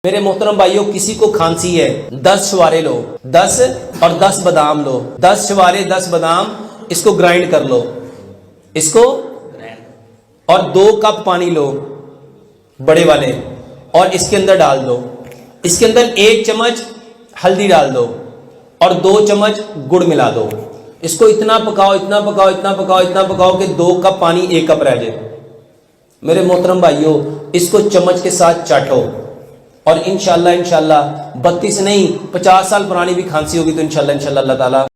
मेरे मोहतरम भाइयों, किसी को खांसी है, 10 छुआरे लो, 10 और 10 बादाम लो, 10 छुआरे 10 बादाम, इसको ग्राइंड कर लो, इसको, और 2 कप पानी लो बड़े वाले, और इसके अंदर डाल दो। इसके अंदर 1 चम्मच हल्दी डाल दो और 2 चम्मच गुड़ मिला दो। इसको इतना पकाओ, इतना पकाओ, इतना पकाओ, इतना पकाओ कि 2 कप पानी 1 कप रह जाए। मेरे मोहतरम भाइयों, इसको चम्मच के साथ चाटो और इंशाल्लाह 32 नहीं 50 साल पुरानी भी खांसी होगी तो इंशाल्लाह अल्लाह ताला